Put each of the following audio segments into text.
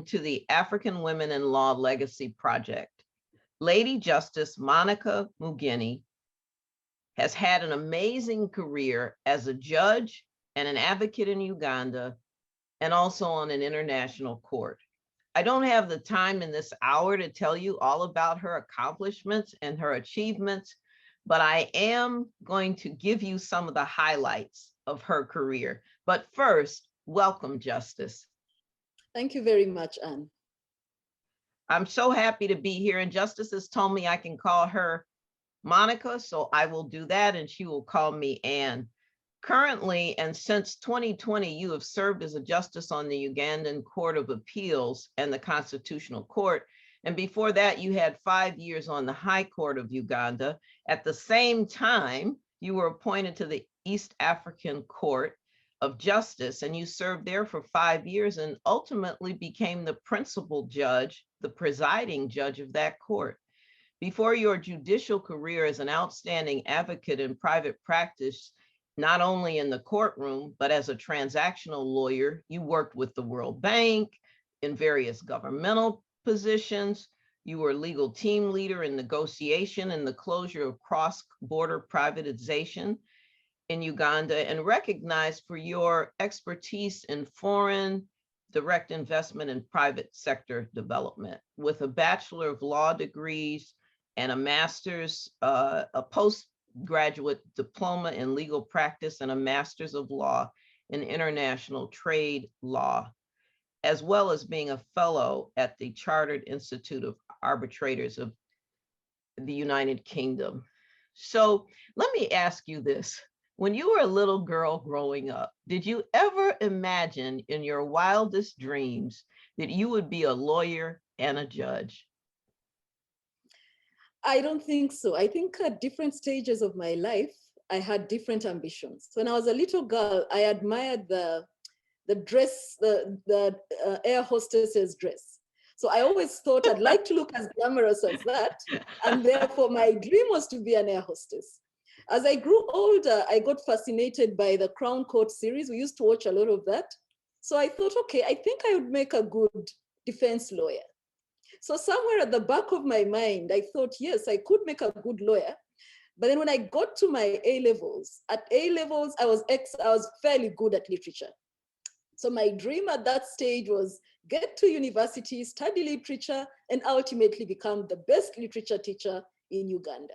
to the African Women in Law Legacy Project. Lady Justice Monica Mugenyi has had an amazing career as a judge and an advocate in Uganda, and also on an international court. I don't have the time in this hour to tell you all about her accomplishments and her achievements, but I am going to give you some of the highlights of her career. But first, welcome, Justice. Thank you very much, Anne. I'm so happy to be here, and Justice has told me I can call her Monica, so I will do that, and she will call me Anne. Currently, and since 2020, you have served as a justice on the Ugandan Court of Appeals and the Constitutional Court. And before that, you had 5 years on the High Court of Uganda. At the same time, you were appointed to the East African Court of Justice, and you served there for 5 years and ultimately became the principal judge, the presiding judge of that court. Before your judicial career as an outstanding advocate in private practice, not only in the courtroom, but as a transactional lawyer, you worked with the World Bank in various governmental positions. You were legal team leader in negotiation and the closure of cross-border privatization in Uganda, and recognized for your expertise in foreign direct investment and private sector development. With a Bachelor of Law degrees and a master's, a postgraduate diploma in legal practice and a master's of law in international trade law, as well as being a fellow at the Chartered Institute of Arbitrators of the United Kingdom. So let me ask you this. When you were a little girl growing up, did you ever imagine in your wildest dreams that you would be a lawyer and a judge? I don't think so. I think at different stages of my life, I had different ambitions. When I was a little girl, I admired the dress, the air hostess's dress. So I always thought I'd like to look as glamorous as that. And therefore my dream was to be an air hostess. As I grew older, I got fascinated by the Crown Court series. We used to watch a lot of that. So I thought, okay, I think I would make a good defense lawyer. So somewhere at the back of my mind, I thought, yes, I could make a good lawyer. But then when I got to my A-levels, at A-levels, I was fairly good at literature. So my dream at that stage was get to university, study literature, and ultimately become the best literature teacher in Uganda.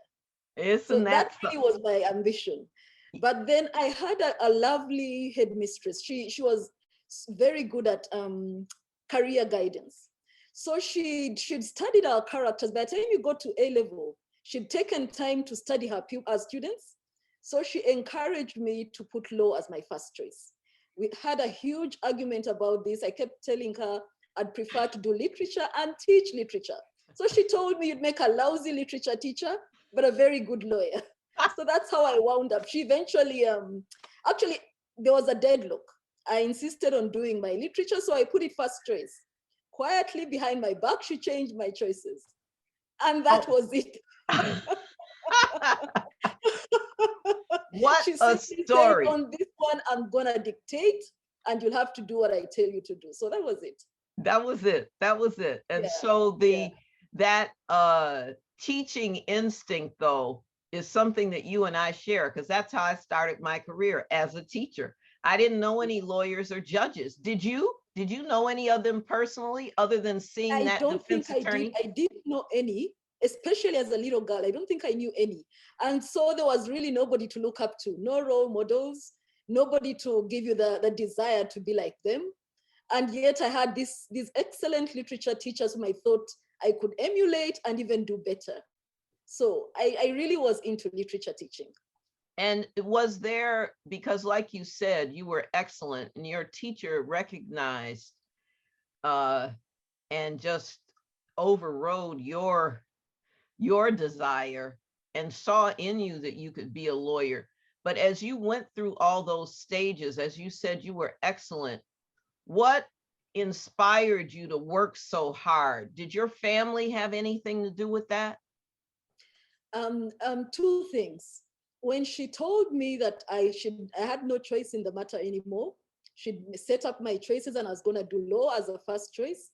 So that really was my ambition. But then I had a lovely headmistress. She was very good at career guidance. So she'd studied our characters. By the time you got to A-level, she'd taken time to study her students. So she encouraged me to put law as my first choice. We had a huge argument about this. I kept telling her I'd prefer to do literature and teach literature. So she told me you'd make a lousy literature teacher, but a very good lawyer. So that's how I wound up. She eventually, actually, there was a deadlock. I insisted on doing my literature, so I put it first choice. Quietly behind my back, she changed my choices. And that was it. What she a story. Said, on this one, I'm gonna dictate and you'll have to do what I tell you to do. So that was it. That was it. That was it. And so that teaching instinct, though, is something that you and I share, because that's how I started my career as a teacher. I didn't know any lawyers or judges. Did you? Did you know any of them personally, other than seeing that defense attorney? I didn't know any, especially as a little girl. I don't think I knew any. And so there was really nobody to look up to, no role models, nobody to give you the desire to be like them. And yet I had these excellent literature teachers whom I thought I could emulate and even do better. So I really was into literature teaching. And was there, because like you said, you were excellent and your teacher recognized and just overrode your desire and saw in you that you could be a lawyer. But as you went through all those stages, as you said, you were excellent. What inspired you to work so hard? Did your family have anything to do with that? Two things. When she told me that I had no choice in the matter anymore, she'd set up my choices and I was going to do law as a first choice.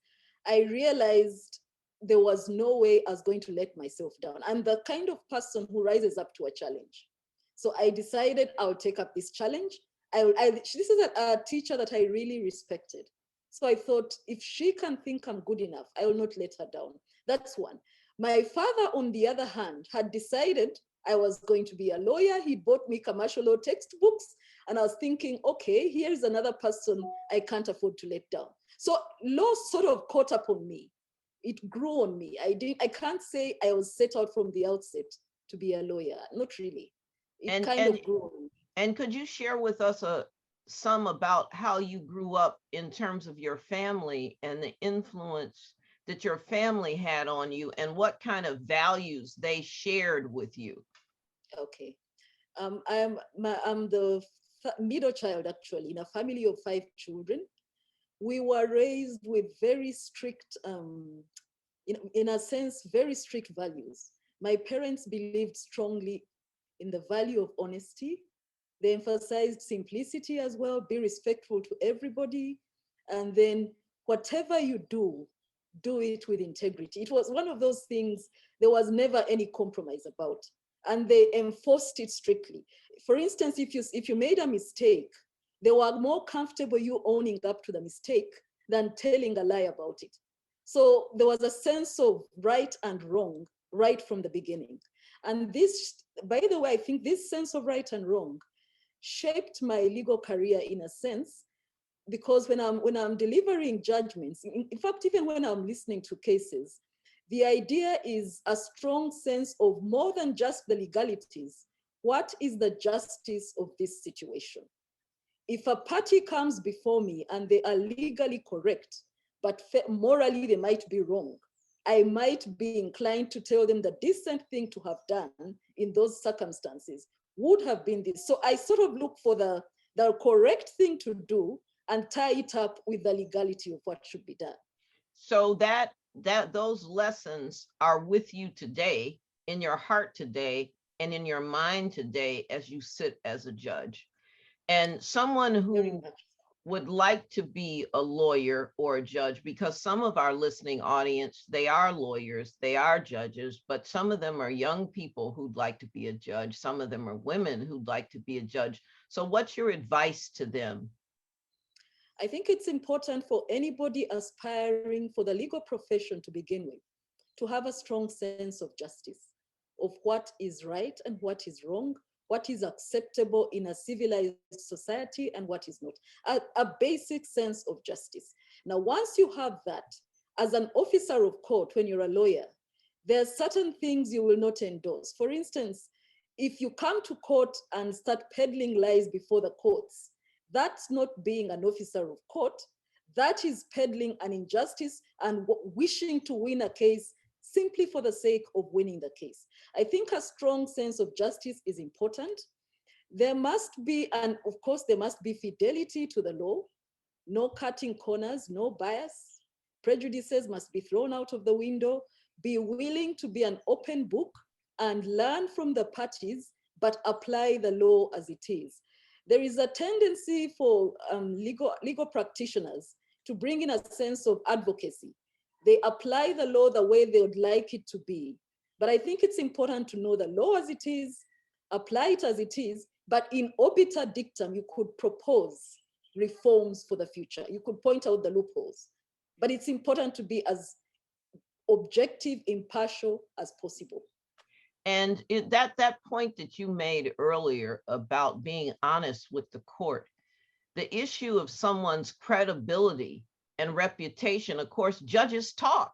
I realized there was no way I was going to let myself down. I'm the kind of person who rises up to a challenge. So I decided I'll take up this challenge. This is a teacher that I really respected. So I thought, if she can think I'm good enough, I will not let her down. That's one. My father, on the other hand, had decided I was going to be a lawyer. He bought me commercial law textbooks. And I was thinking, okay, here's another person I can't afford to let down. So law sort of caught up on me. It grew on me. I can't say I was set out from the outset to be a lawyer. Not really. It kind of grew on me. And could you share with us some about how you grew up in terms of your family and the influence that your family had on you and what kind of values they shared with you? Okay. I'm the middle child, actually, in a family of 5 children. We were raised with very strict, in a sense, very strict values. My parents believed strongly in the value of honesty. They emphasized simplicity as well, be respectful to everybody. And then whatever you do it with integrity. It was one of those things there was never any compromise about. And they enforced it strictly. For instance, if you made a mistake, they were more comfortable you owning up to the mistake than telling a lie about it. So there was a sense of right and wrong right from the beginning. And this, by the way, I think this sense of right and wrong shaped my legal career in a sense, because when I'm delivering judgments, in fact, even when I'm listening to cases, the idea is a strong sense of more than just the legalities. What is the justice of this situation? If a party comes before me and they are legally correct, but morally they might be wrong, I might be inclined to tell them the decent thing to have done in those circumstances would have been this. So I sort of look for the correct thing to do and tie it up with the legality of what should be done. So that those lessons are with you today, in your heart today, and in your mind today as you sit as a judge. And someone who would like to be a lawyer or a judge, because some of our listening audience, they are lawyers, they are judges, but some of them are young people who'd like to be a judge. Some of them are women who'd like to be a judge. So what's your advice to them? I think it's important for anybody aspiring for the legal profession to begin with, to have a strong sense of justice, of what is right and what is wrong, what is acceptable in a civilized society and what is not. A basic sense of justice. Now, once you have that, as an officer of court, when you're a lawyer, there are certain things you will not endorse. For instance, if you come to court and start peddling lies before the courts, that's not being an officer of court. That is peddling an injustice and wishing to win a case simply for the sake of winning the case. I think a strong sense of justice is important. There must be, and of course, there must be fidelity to the law, no cutting corners, no bias. Prejudices must be thrown out of the window. Be willing to be an open book and learn from the parties, but apply the law as it is. There is a tendency for legal practitioners to bring in a sense of advocacy. They apply the law the way they would like it to be. But I think it's important to know the law as it is, apply it as it is, but in obiter dictum, you could propose reforms for the future. You could point out the loopholes. But it's important to be as objective, impartial as possible. And that point that you made earlier about being honest with the court, the issue of someone's credibility and reputation, of course, judges talk,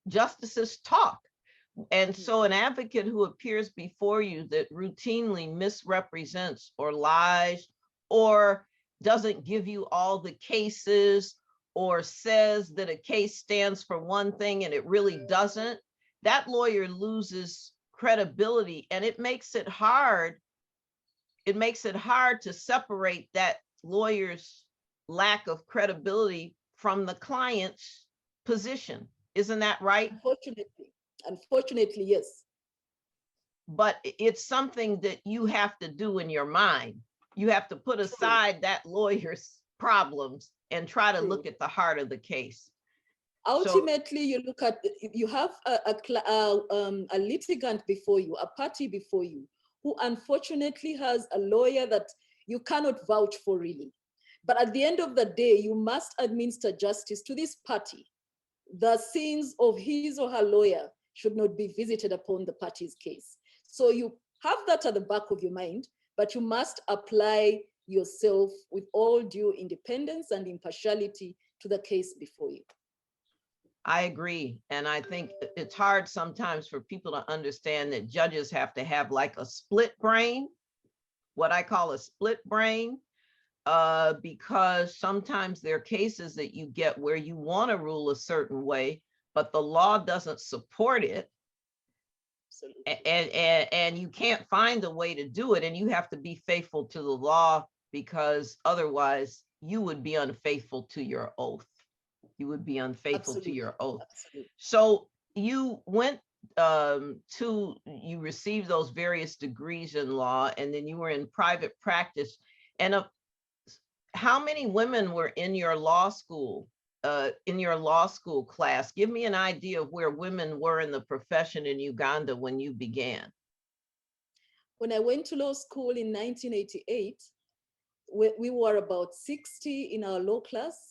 justices talk. And so an advocate who appears before you that routinely misrepresents or lies or doesn't give you all the cases or says that a case stands for one thing and it really doesn't, that lawyer loses credibility, and it makes it hard. It makes it hard to separate that lawyer's lack of credibility from the client's position. Isn't that right? Unfortunately, yes. But it's something that you have to do in your mind. You have to put aside that lawyer's problems and try to look at the heart of the case. Ultimately, you look at, you have a litigant before you, a party before you, who unfortunately has a lawyer that you cannot vouch for really. But at the end of the day, you must administer justice to this party. The sins of his or her lawyer should not be visited upon the party's case. So you have that at the back of your mind, but you must apply yourself with all due independence and impartiality to the case before you. I agree. And I think it's hard sometimes for people to understand that judges have to have like a split brain, what I call a split brain, because sometimes there are cases that you get where you want to rule a certain way, but the law doesn't support it. And you can't find a way to do it. And you have to be faithful to the law, because otherwise you would be unfaithful to your oath. You would be unfaithful to your oath. Absolutely. So you went you received those various degrees in law, and then you were in private practice. And how many women were in your law school class? Give me an idea of where women were in the profession in Uganda when you began. When I went to law school in 1988, we were about 60 in our law class.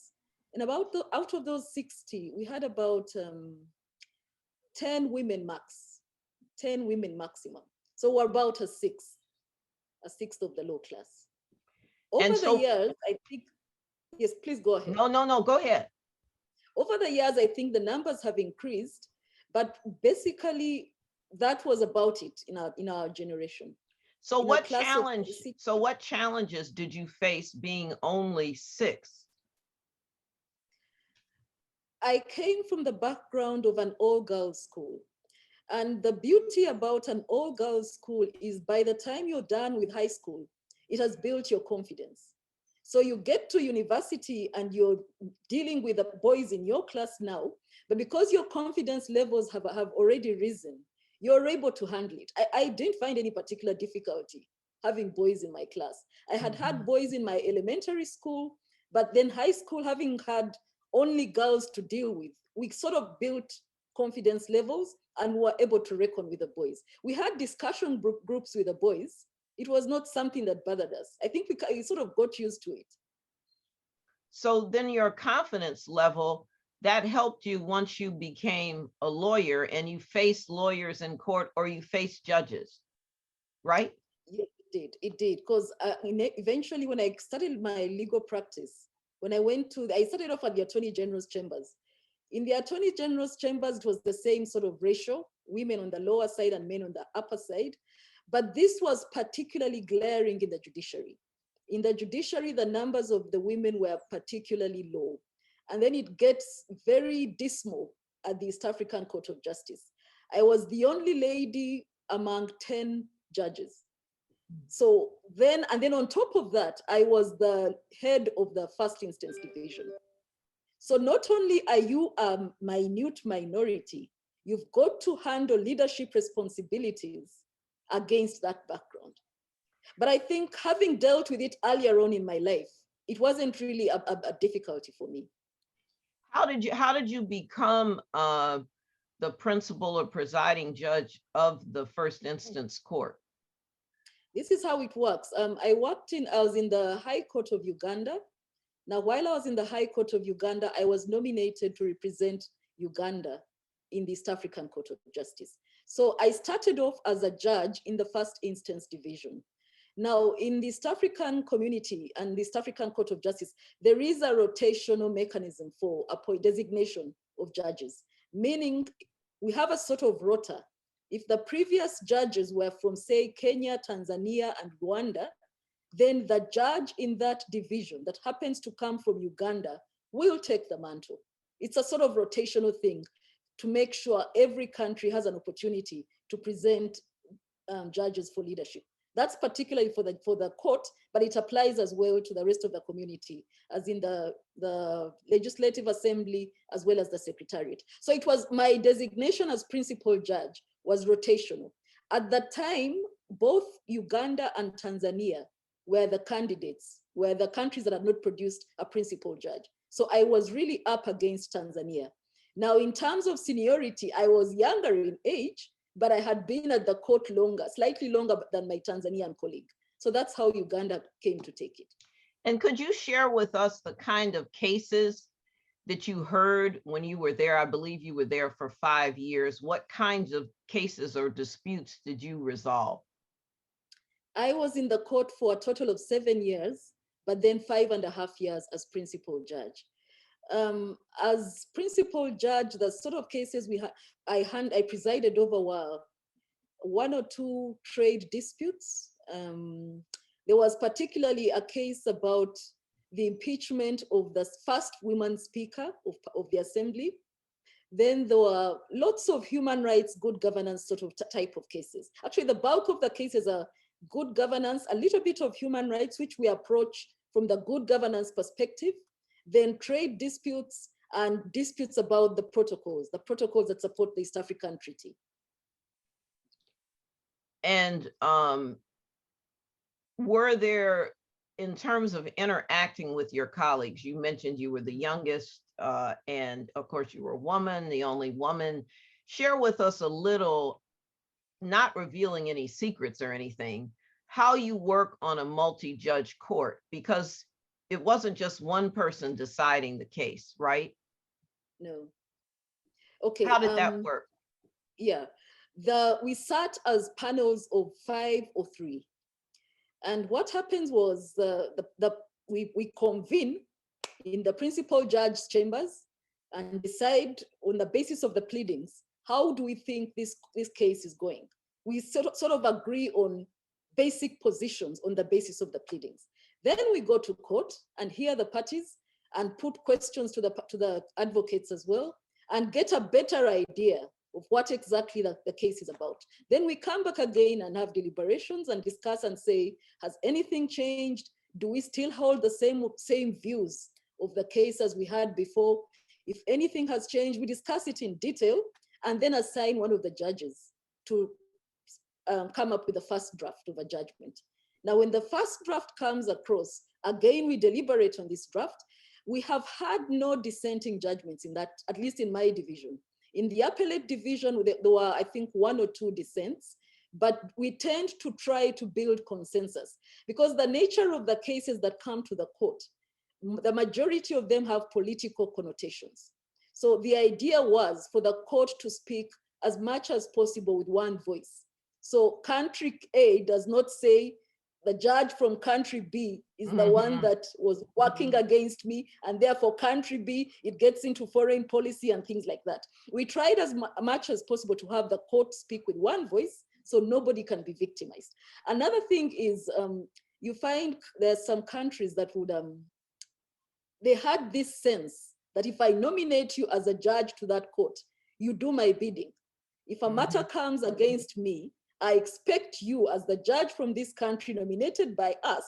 And out of those 60, we had about 10 women max, 10 women maximum. So we're about a sixth of the law class. Over the years, I think, yes, please go ahead. No, go ahead. Over the years, I think the numbers have increased, but basically that was about it in our generation. So what challenges did you face being only 6? I came from the background of an all-girls school. And the beauty about an all-girls school is by the time you're done with high school, it has built your confidence. So you get to university and you're dealing with the boys in your class now, but because your confidence levels have already risen, you're able to handle it. I didn't find any particular difficulty having boys in my class. I had boys in my elementary school, but then high school, having had only girls to deal with, we sort of built confidence levels and were able to reckon with the boys. We had discussion groups with the boys. It was not something that bothered us. I think we sort of got used to it. So then your confidence level, that helped you once you became a lawyer and you faced lawyers in court or you faced judges, right? Yeah, it did. Because eventually when I started my legal practice, when I started off at the Attorney General's chambers. In the Attorney General's chambers, it was the same sort of ratio, women on the lower side and men on the upper side. But this was particularly glaring in the judiciary. In the judiciary, the numbers of the women were particularly low. And then it gets very dismal at the East African Court of Justice. I was the only lady among 10 judges. So then, and then on top of that, I was the head of the first instance division. So not only are you a minute minority, you've got to handle leadership responsibilities against that background. But I think having dealt with it earlier on in my life, it wasn't really a difficulty for me. How did you become the principal or presiding judge of the first instance court? This is how it works. I was in the High Court of Uganda. Now, while I was in the High Court of Uganda, I was nominated to represent Uganda in the East African Court of Justice. So I started off as a judge in the first instance division. Now, in the East African community and the East African Court of Justice, there is a rotational mechanism for designation of judges, meaning we have a sort of rota. If the previous judges were from, say, Kenya, Tanzania, and Rwanda, then the judge in that division that happens to come from Uganda will take the mantle. It's a sort of rotational thing to make sure every country has an opportunity to present judges for leadership. That's particularly for the court, but it applies as well to the rest of the community, as in the Legislative Assembly, as well as the Secretariat. So it was my designation as principal judge was rotational. At that time, both Uganda and Tanzania were the candidates, were the countries that had not produced a principal judge. So I was really up against Tanzania. Now, in terms of seniority, I was younger in age, but I had been at the court longer, slightly longer than my Tanzanian colleague. So that's how Uganda came to take it. And could you share with us the kind of cases that you heard when you were there? I believe you were there for 5 years. What kinds of cases or disputes did you resolve? I was in the court for a total of 7 years, but then 5.5 years as principal judge. As principal judge, the sort of cases I presided over were 1 or 2 trade disputes. There was particularly a case about the impeachment of the first woman speaker of the assembly. Then there were lots of human rights, good governance sort of type of cases. Actually, the bulk of the cases are good governance, a little bit of human rights, which we approach from the good governance perspective, then trade disputes and disputes about the protocols that support the East African Treaty. And were there, in terms of interacting with your colleagues, you mentioned you were the youngest, and of course you were a woman, the only woman. Share with us a little, not revealing any secrets or anything, how you work on a multi-judge court, because it wasn't just one person deciding the case, right? No. Okay. How did that work? Yeah. We sat as panels of 5 or 3. And what happens was we convene in the principal judge's chambers and decide on the basis of the pleadings, how do we think this case is going? We sort of agree on basic positions on the basis of the pleadings. Then we go to court and hear the parties and put questions to the advocates as well and get a better idea of what exactly the case is about. Then we come back again and have deliberations and discuss and say, has anything changed? Do we still hold the same views of the case as we had before? If anything has changed, we discuss it in detail and then assign one of the judges to come up with the first draft of a judgment. Now, when the first draft comes across, again, we deliberate on this draft. We have had no dissenting judgments in that, at least in my division. In the appellate division, there were, I think, 1 or 2 dissents, but we tend to try to build consensus because the nature of the cases that come to the court, the majority of them have political connotations. So the idea was for the court to speak as much as possible with one voice. So country A does not say the judge from country B is the one that was working against me, and therefore country B, it gets into foreign policy and things like that. We tried as much as possible to have the court speak with one voice so nobody can be victimized. Another thing is you find there's some countries that would, they had this sense that if I nominate you as a judge to that court, you do my bidding. If a matter comes against me, I expect you as the judge from this country nominated by us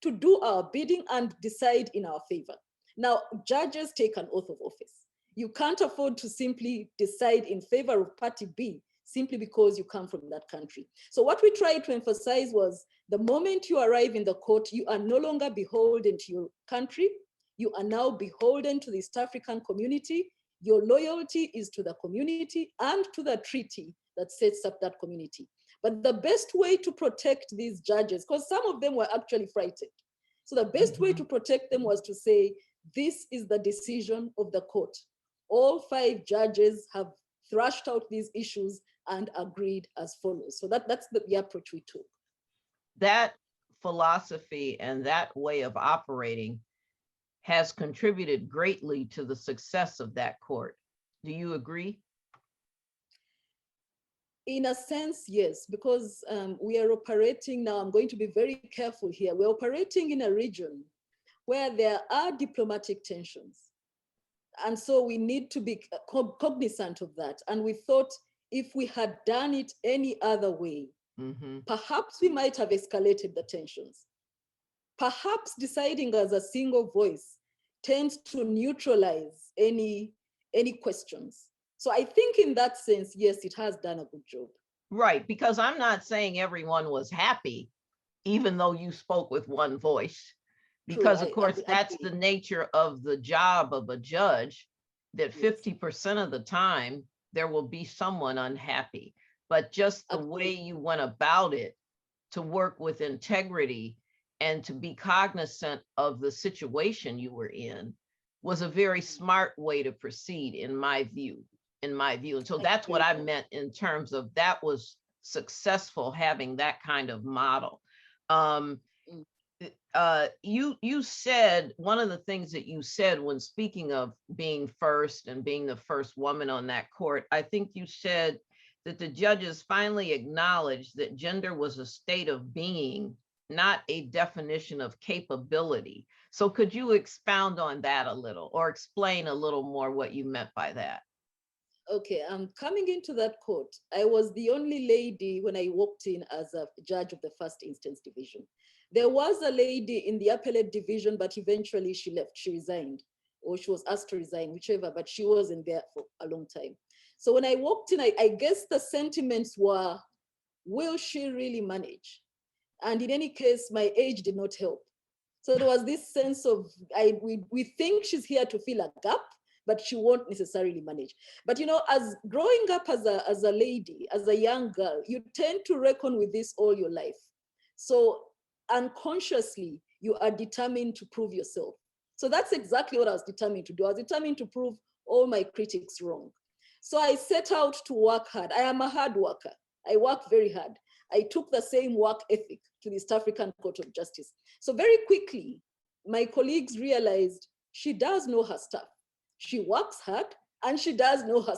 to do our bidding and decide in our favor. Now, judges take an oath of office. You can't afford to simply decide in favor of party B simply because you come from that country. So what we tried to emphasize was the moment you arrive in the court, you are no longer beholden to your country. You are now beholden to the East African community. Your loyalty is to the community and to the treaty that sets up that community. But the best way to protect these judges, because some of them were actually frightened. So the best way to protect them was to say, this is the decision of the court. All 5 judges have thrashed out these issues and agreed as follows. So that's the approach we took. That philosophy and that way of operating has contributed greatly to the success of that court. Do you agree? In a sense, yes, because we are operating now, I'm going to be very careful here. We're operating in a region where there are diplomatic tensions. And so we need to be cognizant of that. And we thought if we had done it any other way, perhaps we might have escalated the tensions. Perhaps deciding as a single voice tends to neutralize any questions. So I think in that sense, yes, it has done a good job. Right, because I'm not saying everyone was happy, even though you spoke with one voice, because of course that's the nature of the job of a judge, that Yes, 50% of the time there will be someone unhappy, but just the way absolutely. you went about it, to work with integrity and to be cognizant of the situation you were in, was a very smart way to proceed, in my view. And so I that's what agree. I meant in terms of that was successful, having that kind of model. Um, Mm. you said, one of the things that you said when speaking of being first and being the first woman on that court, I think you said that the judges finally acknowledged that gender was a state of being, not a definition of capability. So could you expound on that a little, or explain a little more what you meant by that? Okay, coming into that court, I was the only lady when I walked in as a judge of the first instance division. There was a lady in the appellate division, but eventually she left, she resigned, or she was asked to resign, whichever, but she wasn't there for a long time. So when I walked in, I guess the sentiments were, will she really manage? And in any case, my age did not help. So there was this sense of, we think she's here to fill a gap, but she won't necessarily manage. But you know, as growing up as a lady, as a young girl, you tend to reckon with this all your life. So unconsciously, you are determined to prove yourself. So that's exactly what I was determined to do. I was determined to prove all my critics wrong. So I set out to work hard. I am a hard worker. I work very hard. I took the same work ethic to the East African Court of Justice. So very quickly, my colleagues realized she does know her stuff. She works hard and she does know her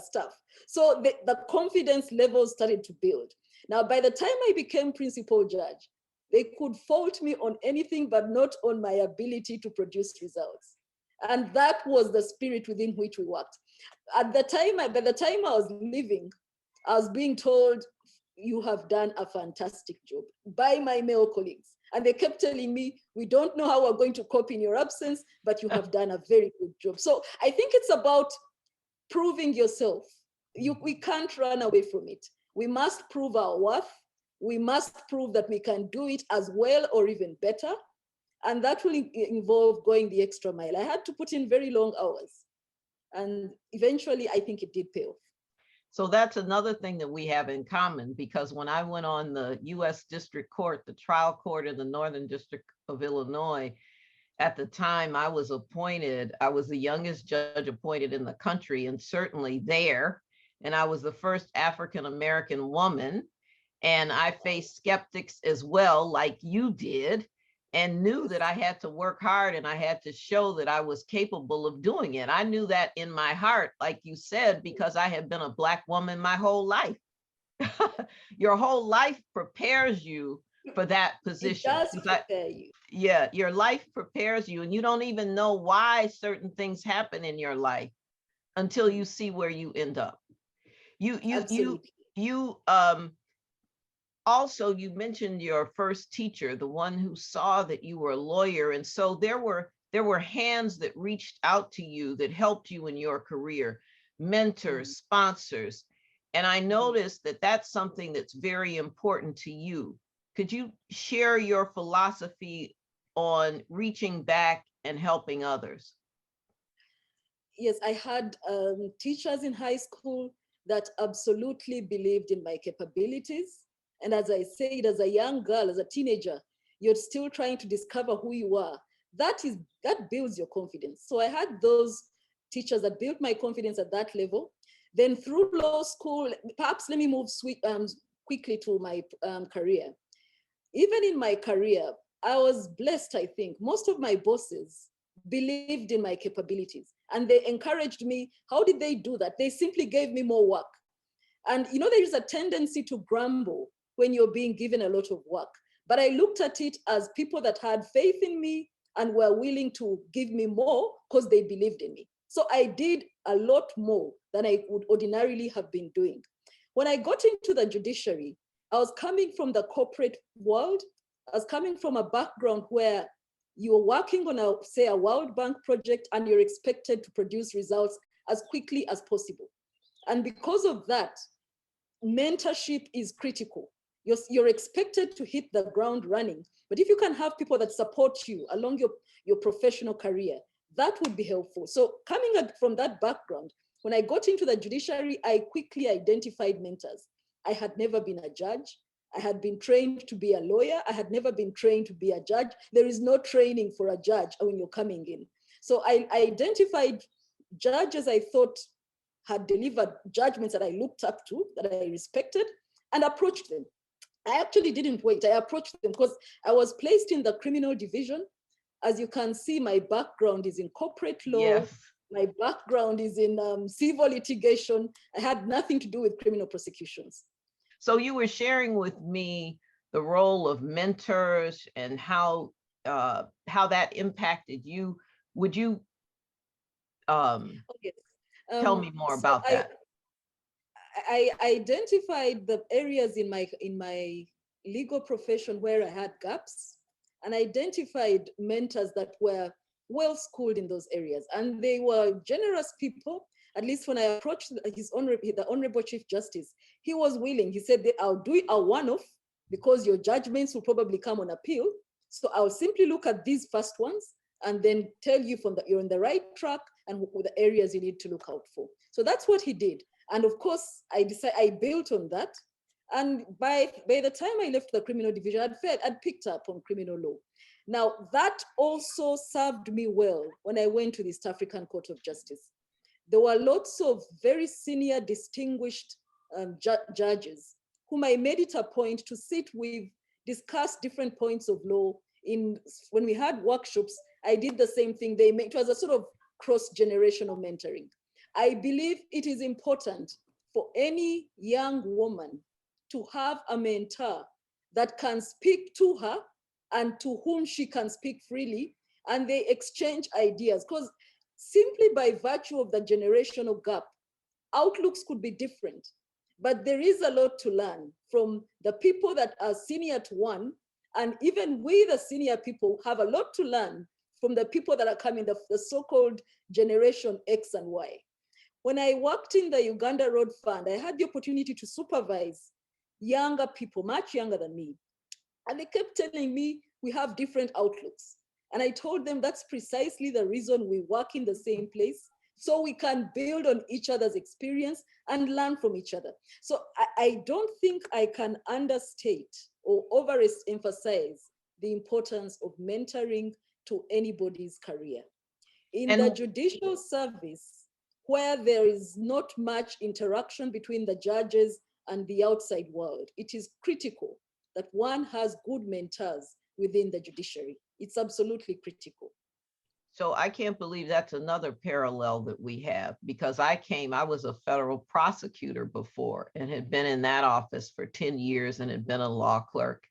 stuff. So the confidence levels started to build. Now, by the time I became principal judge, they could fault me on anything, but not on my ability to produce results. And that was the spirit within which we worked. At the time, by the time I was leaving, I was being told, you have done a fantastic job by my male colleagues. And they kept telling me, we don't know how we're going to cope in your absence, but you have done a very good job. So I think it's about proving yourself. We can't run away from it. We must prove our worth. We must prove that we can do it as well or even better. And that will involve going the extra mile. I had to put in very long hours. And eventually, I think it did pay off. So that's another thing that we have in common, because when I went on the U.S. District Court, the trial court in the Northern District of Illinois, at the time I was appointed, I was the youngest judge appointed in the country, and certainly there. And I was the first African-American woman. And I faced skeptics as well, like you did, and knew that I had to work hard and I had to show that I was capable of doing it. I knew that in my heart, like you said, because I had been a Black woman my whole life. Your whole life prepares you for that It position. does prepare you. Yeah, your life prepares you, and you don't even know why certain things happen in your life until you see where you end up. You you you Absolutely. you also, you mentioned your first teacher, the one who saw that you were a lawyer, and so there were hands that reached out to you that helped you in your career, mentors, sponsors. And I noticed that that's something that's very important to you. Could you share your philosophy on reaching back and helping others? Yes, I had teachers in high school that absolutely believed in my capabilities. And as I said, as a young girl, as a teenager, you're still trying to discover who you are. That builds your confidence. So I had those teachers that built my confidence at that level. Then through law school, perhaps let me move quickly to my career. Even in my career, I was blessed, I think. Most of my bosses believed in my capabilities and they encouraged me. How did they do that? They simply gave me more work. And you know, there is a tendency to grumble when you're being given a lot of work. But I looked at it as people that had faith in me and were willing to give me more because they believed in me. So I did a lot more than I would ordinarily have been doing. When I got into the judiciary, I was coming from the corporate world. I was coming from a background where you're working on say a World Bank project and you're expected to produce results as quickly as possible. And because of that, mentorship is critical. You're expected to hit the ground running. But if you can have people that support you along your professional career, That would be helpful. So coming from that background, when I got into the judiciary, I quickly identified mentors. I had never been a judge. I had been trained to be a lawyer. I had never been trained to be a judge. There is no training for a judge when you're coming in. So I identified judges I thought had delivered judgments that I looked up to, that I respected, and approached them. I actually didn't wait. I approached them because I was placed in the criminal division. As you can see, my background is in corporate law. Yes. My background is in civil litigation. I had nothing to do with criminal prosecutions. So you were sharing with me the role of mentors and how that impacted you. Would you Yes. tell me more So about that? I identified the areas in my legal profession where I had gaps, and identified mentors that were well schooled in those areas, and they were generous people. At least when I approached the Honorable Chief Justice, he was willing. He said, I'll do a one-off because your judgments will probably come on appeal. So I'll simply look at these first ones and then tell you you're on the right track and the areas you need to look out for. So that's what he did. And of course, I built on that. And by the time I left the criminal division, I'd picked up on criminal law. Now, that also served me well when I went to the East African Court of Justice. There were lots of very senior, distinguished judges whom I made it a point to sit with, discuss different points of law. When we had workshops, I did the same thing. It was a sort of cross-generational mentoring. I believe it is important for any young woman to have a mentor that can speak to her and to whom she can speak freely, and they exchange ideas, because simply by virtue of the generational gap, outlooks could be different. But there is a lot to learn from the people that are senior to one, and even we, the senior people, have a lot to learn from the people that are coming, the so-called generation X and Y. When I worked in the Uganda Road Fund, I had the opportunity to supervise younger people, much younger than me. And they kept telling me, we have different outlooks. And I told them that's precisely the reason we work in the same place, so we can build on each other's experience and learn from each other. So I don't think I can understate or overemphasize the importance of mentoring to anybody's career. In the judicial service, where there is not much interaction between the judges and the outside world, it is critical that one has good mentors within the judiciary. It's absolutely critical. So I can't believe that's another parallel that we have, because I was a federal prosecutor before and had been in that office for 10 years and had been a law clerk.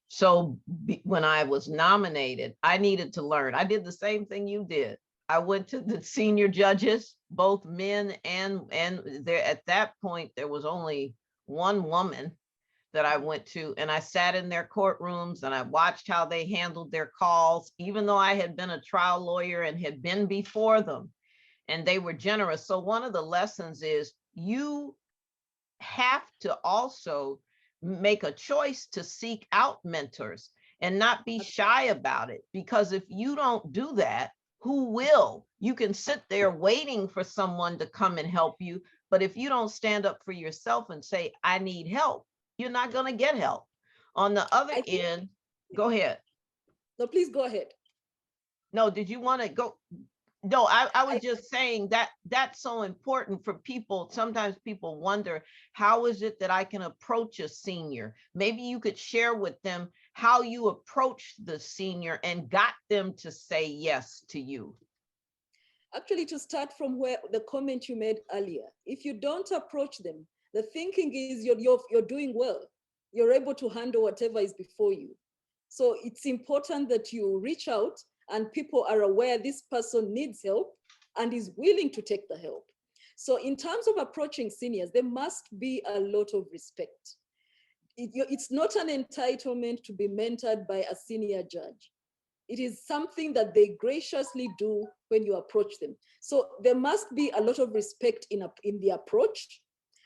So when I was nominated, I needed to learn. I did the same thing you did. I went to the senior judges, both men and there at that point, there was only one woman that I went to, and I sat in their courtrooms and I watched how they handled their calls, even though I had been a trial lawyer and had been before them, and they were generous. So one of the lessons is you have to also make a choice to seek out mentors and not be shy about it, because if you don't do that, who will? You can sit there waiting for someone to come and help you, but if you don't stand up for yourself and say, I need help, you're not going to get help. On the other end, go ahead. No, please go ahead. No, did you want to go? No, I was just saying that that's so important for people. Sometimes people wonder, how is it that I can approach a senior? Maybe you could share with them how you approached the senior and got them to say yes to you. Actually, to start from where the comment you made earlier, if you don't approach them, the thinking is you're doing well. You're able to handle whatever is before you. So it's important that you reach out and people are aware this person needs help and is willing to take the help. So in terms of approaching seniors, there must be a lot of respect. It's not an entitlement to be mentored by a senior judge. It is something that they graciously do when you approach them. So there must be a lot of respect in the approach.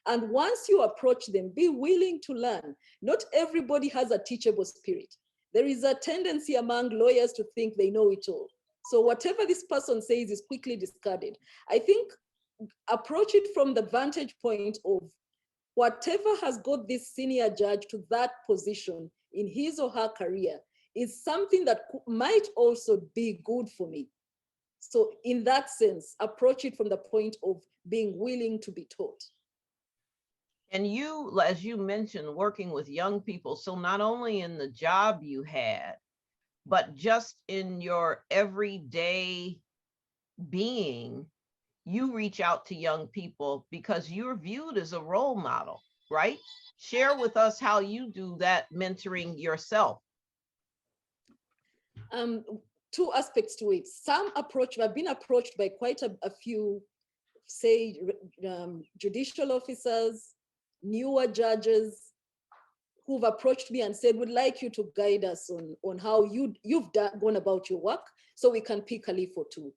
And once you approach them, be willing to learn. Not everybody has a teachable spirit. There is a tendency among lawyers to think they know it all. So whatever this person says is quickly discarded. I think approach it from the vantage point of whatever has got this senior judge to that position in his or her career is something that might also be good for me. So in that sense, approach it from the point of being willing to be taught. And you, as you mentioned, working with young people, so not only in the job you had, but just in your everyday being, you reach out to young people because you're viewed as a role model, right? Share with us how you do that mentoring yourself. Two aspects to it. I've been approached by quite a few, say, judicial officers, newer judges, who've approached me and said, we'd like you to guide us on how you've gone about your work so we can pick a leaf or two.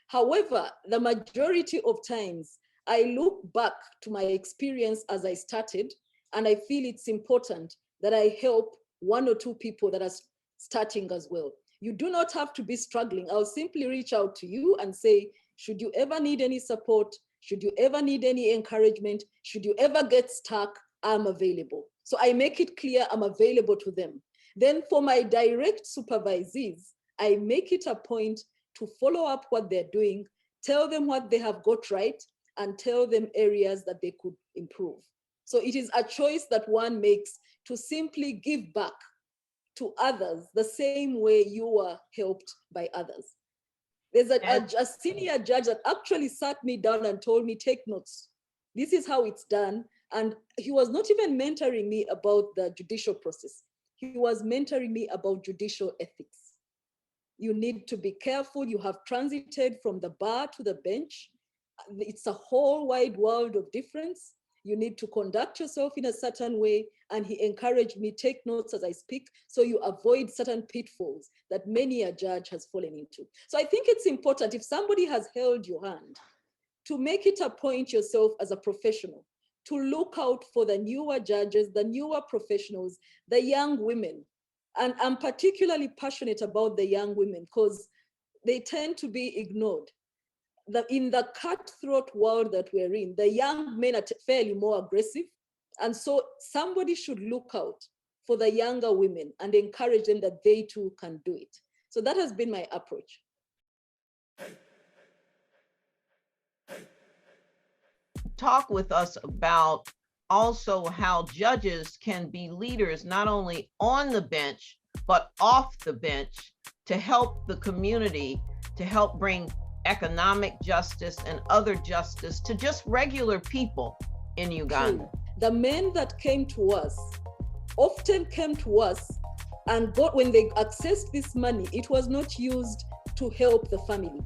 However, the majority of times, I look back to my experience as I started, and I feel it's important that I help one or two people that are starting as well. You do not have to be struggling. I'll simply reach out to you and say, should you ever need any support? Should you ever need any encouragement? Should you ever get stuck? I'm available. So I make it clear I'm available to them. Then for my direct supervisees, I make it a point to follow up what they're doing, tell them what they have got right, and tell them areas that they could improve. So it is a choice that one makes to simply give back to others the same way you were helped by others. There's a senior judge that actually sat me down and told me, take notes. This is how it's done. And he was not even mentoring me about the judicial process. He was mentoring me about judicial ethics. You need to be careful. You have transited from the bar to the bench. It's a whole wide world of difference. You need to conduct yourself in a certain way. And he encouraged me, take notes as I speak, so you avoid certain pitfalls that many a judge has fallen into. So I think it's important, if somebody has held your hand, to make it a point yourself as a professional, to look out for the newer judges, the newer professionals, the young women. And I'm particularly passionate about the young women because they tend to be ignored. In the cutthroat world that we're in, the young men are fairly more aggressive. And so somebody should look out for the younger women and encourage them that they too can do it. So that has been my approach. Talk with us about also how judges can be leaders, not only on the bench, but off the bench to help the community, to help bring economic justice and other justice to just regular people in Uganda. The men that came to us often came to us and when they accessed this money, it was not used to help the family.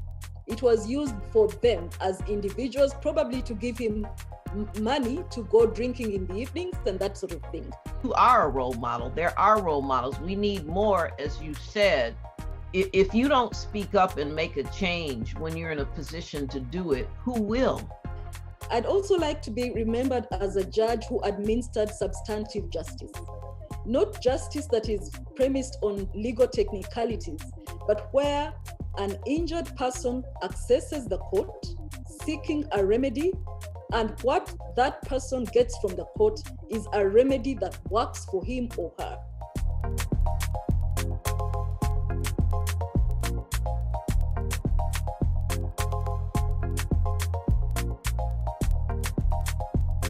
It was used for them as individuals, probably to give him money to go drinking in the evenings and that sort of thing. You are a role model. There are role models. We need more, as you said. If you don't speak up and make a change when you're in a position to do it, who will? I'd also like to be remembered as a judge who administered substantive justice. Not justice that is premised on legal technicalities, but where an injured person accesses the court seeking a remedy, and what that person gets from the court is a remedy that works for him or her.